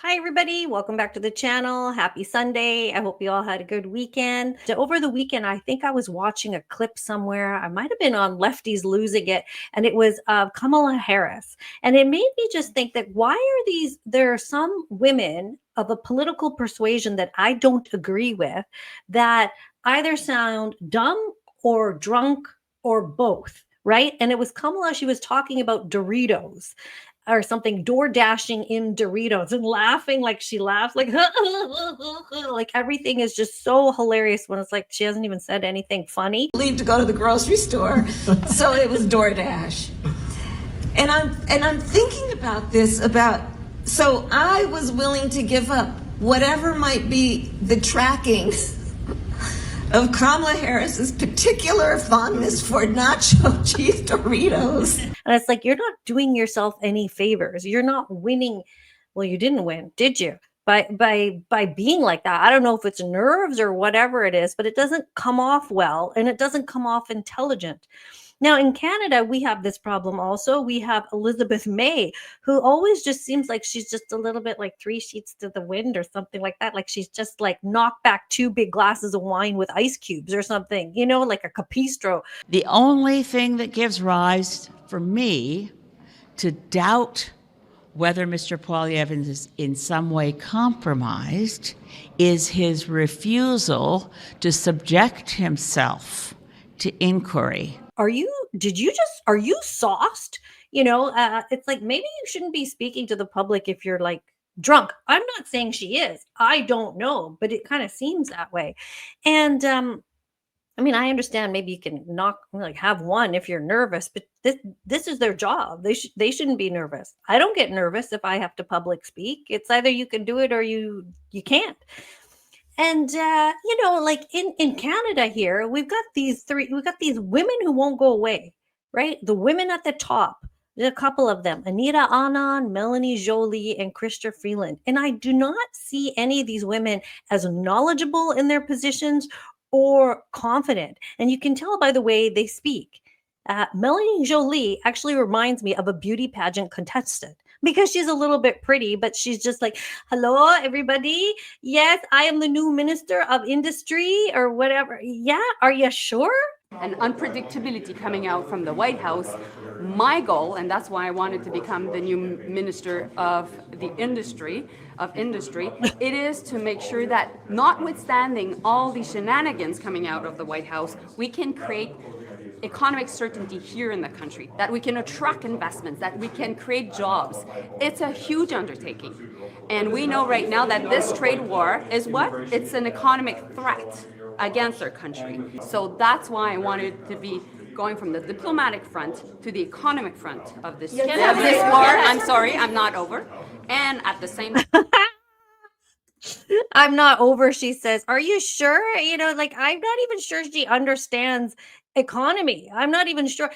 Hi, everybody. Welcome back to the channel. Happy Sunday. I hope you all had a good weekend. Over the weekend, I think I was watching a clip somewhere. I might have been on Lefties Losing It, and it was Kamala Harris. And it made me just think that there are some women of a political persuasion that I don't agree with that either sound dumb or drunk or both, right? And it was Kamala, she was talking about Doritos or something, door dashing in Doritos and laughing like she laughs like like everything is just so hilarious when it's like she hasn't even said anything funny. Leave to go to the grocery store, so it was DoorDash. And I'm thinking about this so I was willing to give up whatever might be the tracking of Kamala Harris's particular fondness for nacho cheese Doritos. And it's like, you're not doing yourself any favors. You're not winning. Well, you didn't win, did you? By being like that. I don't know if it's nerves or whatever it is, but it doesn't come off well, and it doesn't come off intelligent. Now, in Canada, we have this problem also. We have Elizabeth May, who always just seems like she's just a little bit like three sheets to the wind or something like that. Like she's just like knocked back two big glasses of wine with ice cubes or something, like a capistro. The only thing that gives rise for me to doubt whether Mr. Poilievre is in some way compromised is his refusal to subject himself to inquiry. Are you sauced? It's like, maybe you shouldn't be speaking to the public if you're like drunk. I'm not saying she is. I don't know, but it kind of seems that way. And I mean, I understand maybe you can have one if you're nervous, but this is their job. They shouldn't be nervous. I don't get nervous if I have to public speak. It's either you can do it or you can't. And like in Canada here, we've got these women who won't go away, right? The women at the top, there's a couple of them, Anita Anand, Melanie Joly, and Chrystia Freeland. And I do not see any of these women as knowledgeable in their positions or confident. And you can tell by the way they speak. Melanie Jolie actually reminds me of a beauty pageant contestant because she's a little bit pretty, but she's just like, hello, everybody. Yes, I am the new Minister of Industry or whatever. Yeah, are you sure? And unpredictability coming out from the White House. My goal, and that's why I wanted to become the new Minister of the Industry, it is to make sure that notwithstanding all the shenanigans coming out of the White House, we can create economic certainty here in the country, that we can attract investments, that we can create jobs. It's a huge undertaking. And we know right now that this trade war is what? It's an economic threat against our country. So that's why I wanted to be going from the diplomatic front to the economic front of this, war. I'm sorry, I'm not over. And at the same time, I'm not over, she says. Are you sure? I'm not even sure she understands economy. I'm not even sure.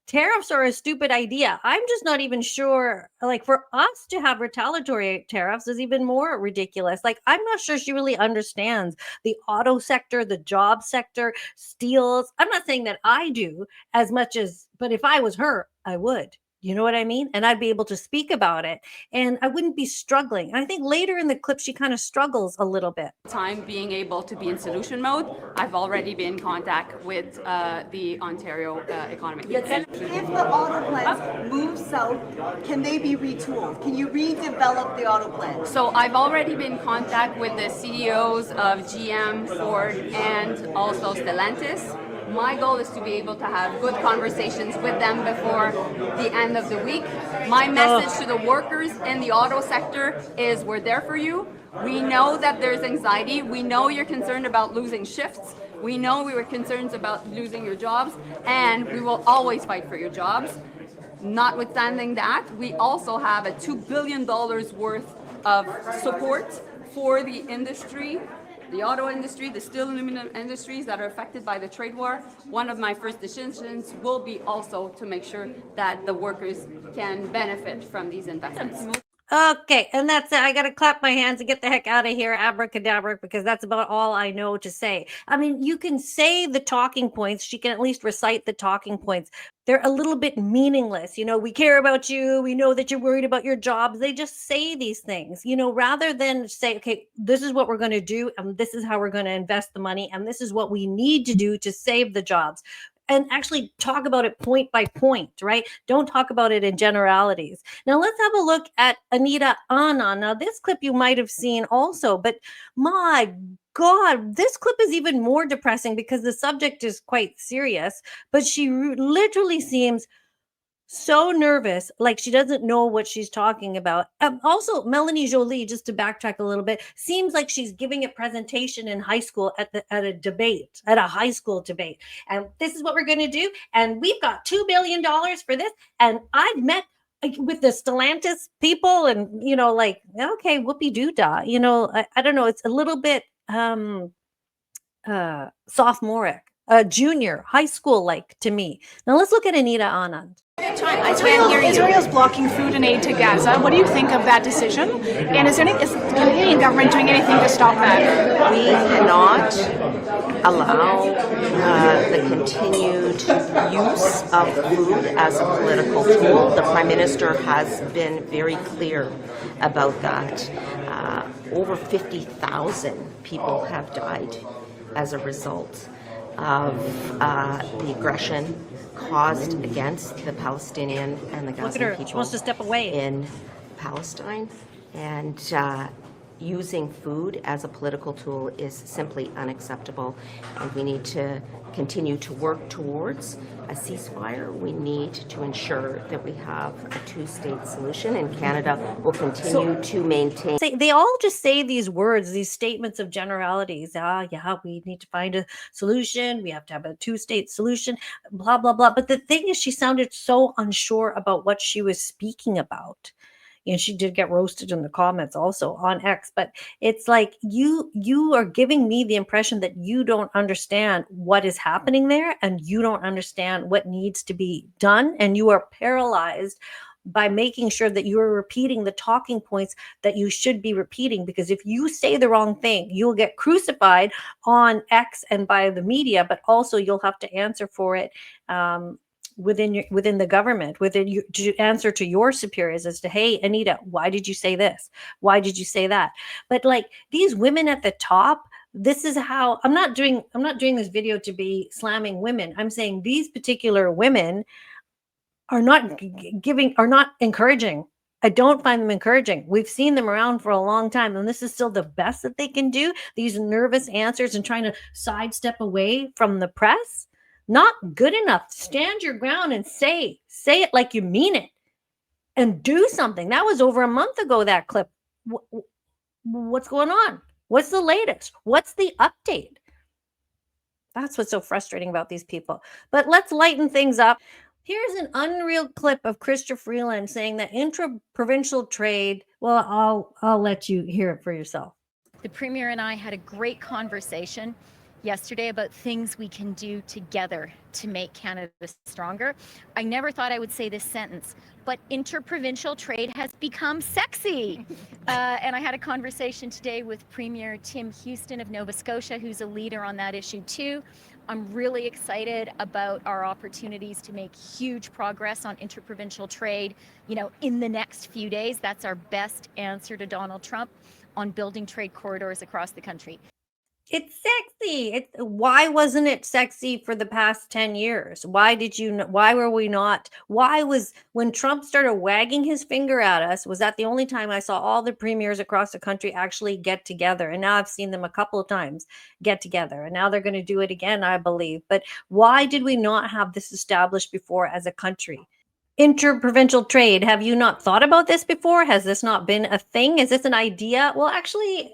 Tariffs are a stupid idea. I'm just not even sure. Like, for us to have retaliatory tariffs is even more ridiculous. Like, I'm not sure she really understands the auto sector, the job sector, steels. I'm not saying that I do as much but if I was her, I would. You know what I mean? And I'd be able to speak about it and I wouldn't be struggling. And I think later in the clip, she kind of struggles a little bit. Time being able to be in solution mode, I've already been in contact with the Ontario Economic. If the auto plants move south, can they be retooled? Can you redevelop the auto plants? So I've already been in contact with the CEOs of GM, Ford, and also Stellantis. My goal is to be able to have good conversations with them before the end of the week. My message to the workers in the auto sector is we're there for you. We know that there's anxiety. We know you're concerned about losing shifts. We know we were concerned about losing your jobs, and we will always fight for your jobs. Notwithstanding that, we also have a $2 billion worth of support for the industry, the auto industry, the steel and aluminum industries that are affected by the trade war. One of my first decisions will be also to make sure that the workers can benefit from these investments. Okay, and that's it. I got to clap my hands and get the heck out of here, abracadabra, because that's about all I know to say. I mean, you can say the talking points. She can at least recite the talking points. They're a little bit meaningless. We care about you. We know that you're worried about your jobs. They just say these things, rather than say, okay, this is what we're going to do, and this is how we're going to invest the money, and this is what we need to do to save the jobs. And actually talk about it point by point, right? Don't talk about it in generalities. Now let's have a look at Anita Anand. Now this clip you might have seen also, but my God, this clip is even more depressing because the subject is quite serious, but she literally seems so nervous, like she doesn't know what she's talking about. Also, Melanie Jolie, just to backtrack a little bit, seems like she's giving a presentation in high school at a high school debate. And this is what we're going to do. And we've got $2 billion for this. And I've met with the Stellantis people, and okay, whoopie doo dah. I don't know. It's a little bit sophomoric, junior, high school like to me. Now let's look at Anita Anand. Israel's blocking food and aid to Gaza. What do you think of that decision? And is the Canadian government doing anything to stop that? We cannot allow the continued use of food as a political tool. The Prime Minister has been very clear about that. Over 50,000 people have died as a result of the aggression caused against the Palestinian and the Gaza people. She wants to step away in Palestine, and using food as a political tool is simply unacceptable. And we need to continue to work towards a ceasefire. We need to ensure that we have a two-state solution, and Canada will continue to maintain. They all just say these words, these statements of generalities. Yeah, we need to find a solution. We have to have a two-state solution, blah, blah, blah. But the thing is, she sounded so unsure about what she was speaking about. And she did get roasted in the comments also on X, but it's like you are giving me the impression that you don't understand what is happening there, and you don't understand what needs to be done, and you are paralyzed by making sure that you are repeating the talking points that you should be repeating, because if you say the wrong thing, you'll get crucified on X and by the media, but also you'll have to answer for it within the government, to answer to your superiors as to, hey, Anita, why did you say this? Why did you say that? But like these women at the top, this is how I'm not doing this video to be slamming women. I'm saying these particular women are not encouraging. I don't find them encouraging. We've seen them around for a long time, and this is still the best that they can do. These nervous answers and trying to sidestep away from the press. Not good enough. Stand your ground and say it like you mean it, and do something. That was over a month ago, that clip. What's going on? What's the latest? What's the update? That's what's so frustrating about these people. But let's lighten things up. Here's an unreal clip of Chrystia Freeland saying that intra-provincial trade, well, I'll let you hear it for yourself. The Premier and I had a great conversation yesterday about things we can do together to make Canada stronger. I never thought I would say this sentence, but interprovincial trade has become sexy. And I had a conversation today with Premier Tim Houston of Nova Scotia, who's a leader on that issue too. I'm really excited about our opportunities to make huge progress on interprovincial trade, in the next few days. That's our best answer to Donald Trump on building trade corridors across the country. It's sexy. Why wasn't it sexy for the past 10 years? Why were we not? When Trump started wagging his finger at us, was that the only time I saw all the premiers across the country actually get together? And now I've seen them a couple of times get together, and now they're going to do it again, I believe. But why did we not have this established before as a country? Interprovincial trade. Have you not thought about this before? Has this not been a thing? Is this an idea? Well, actually,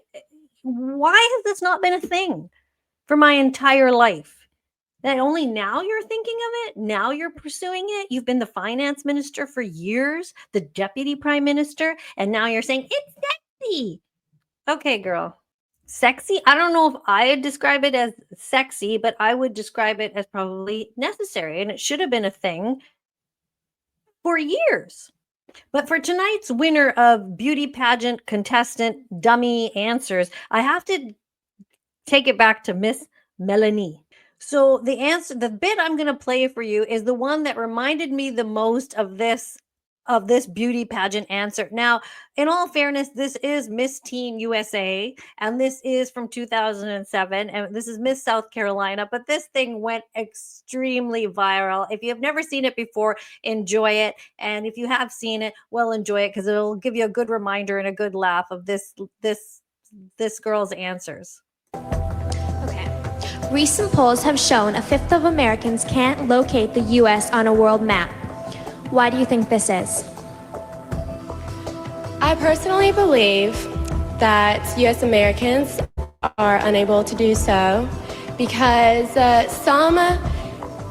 why has this not been a thing for my entire life? That only now you're thinking of it? Now you're pursuing it? You've been the finance minister for years, the deputy prime minister, and now you're saying it's sexy. Okay, girl. Sexy? I don't know if I would describe it as sexy, but I would describe it as probably necessary, and it should have been a thing for years. But for tonight's winner of beauty pageant contestant dummy answers, I have to take it back to Miss Melanie. So the bit I'm going to play for you is the one that reminded me the most of this beauty pageant answer. Now, in all fairness, this is Miss Teen USA, and this is from 2007, and this is Miss South Carolina, but this thing went extremely viral. If you have never seen it before, enjoy it. And if you have seen it, well, enjoy it, because it'll give you a good reminder and a good laugh of this girl's answers. Okay. Recent polls have shown a fifth of Americans can't locate the U.S. on a world map. Why do you think this is? I personally believe that U.S. Americans are unable to do so because some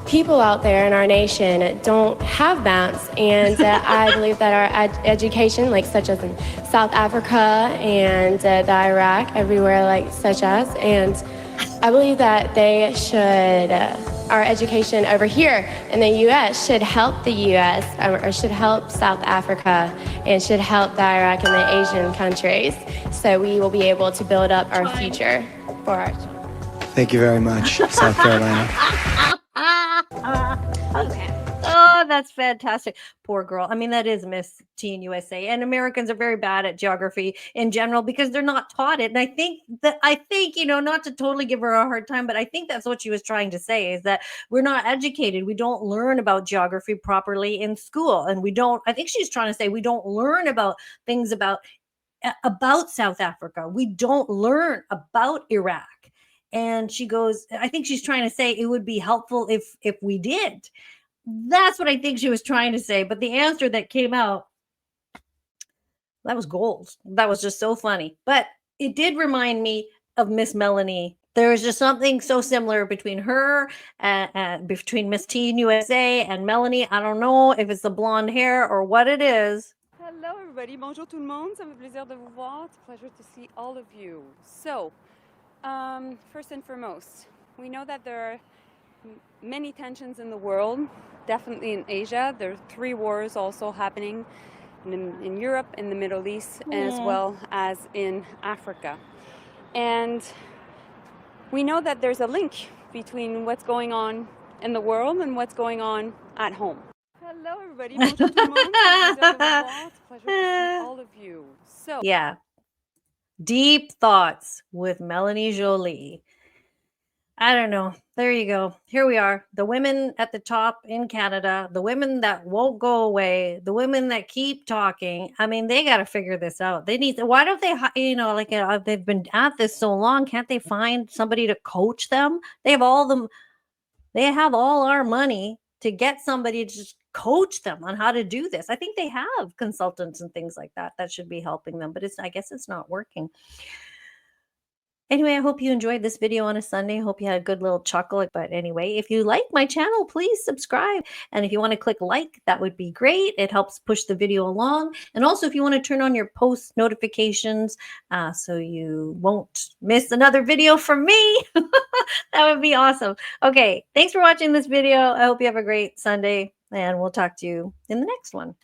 people out there in our nation don't have maps, and I believe that our education, like such as in South Africa and the Iraq, everywhere like such as, and I believe that they should, our education over here in the U.S. should help the U.S. Or should help South Africa and should help the Iraq and the Asian countries, so we will be able to build up our future for our children. Thank you very much, South Carolina. Okay. Oh, that's fantastic. Poor girl. I mean, that is Miss Teen USA. And Americans are very bad at geography in general because they're not taught it. And I think, you know, not to totally give her a hard time, but I think that's what she was trying to say, is that we're not educated. We don't learn about geography properly in school. And I think she's trying to say we don't learn about things about South Africa. We don't learn about Iraq. And she goes, I think she's trying to say it would be helpful if we did. That's what I think she was trying to say. But the answer that came out, that was gold. That was just so funny. But it did remind me of Miss Melanie. There is just something so similar between her and between Miss Teen USA and Melanie. I don't know if it's the blonde hair or what it is. Hello everybody, bonjour tout le monde, ça me fait plaisir de vous voir, it's a pleasure to see all of you. So, first and foremost, we know that there are many tensions in the world, definitely in Asia. There are 3 wars also happening in Europe, in the Middle East, as well as in Africa. And we know that there's a link between what's going on in the world and what's going on at home. Hello everybody, bonjour tout le monde, c'est un plaisir de vous voir, it's a pleasure to see all of you. So, Yeah. Deep thoughts with Melanie Jolie. I don't know. There you go. Here we are. The women at the top in Canada, the women that won't go away, the women that keep talking. I mean, they got to figure this out. Why don't they, they've been at this so long. Can't they find somebody to coach them? They have all our money to get somebody to just coach them on how to do this. I think they have consultants and things like that should be helping them, but I guess it's not working. Anyway, I hope you enjoyed this video on a Sunday. I hope you had a good little chuckle. But anyway, if you like my channel, please subscribe. And if you want to click like, that would be great. It helps push the video along. And also, if you want to turn on your post notifications so you won't miss another video from me, that would be awesome. Okay, thanks for watching this video. I hope you have a great Sunday, and we'll talk to you in the next one.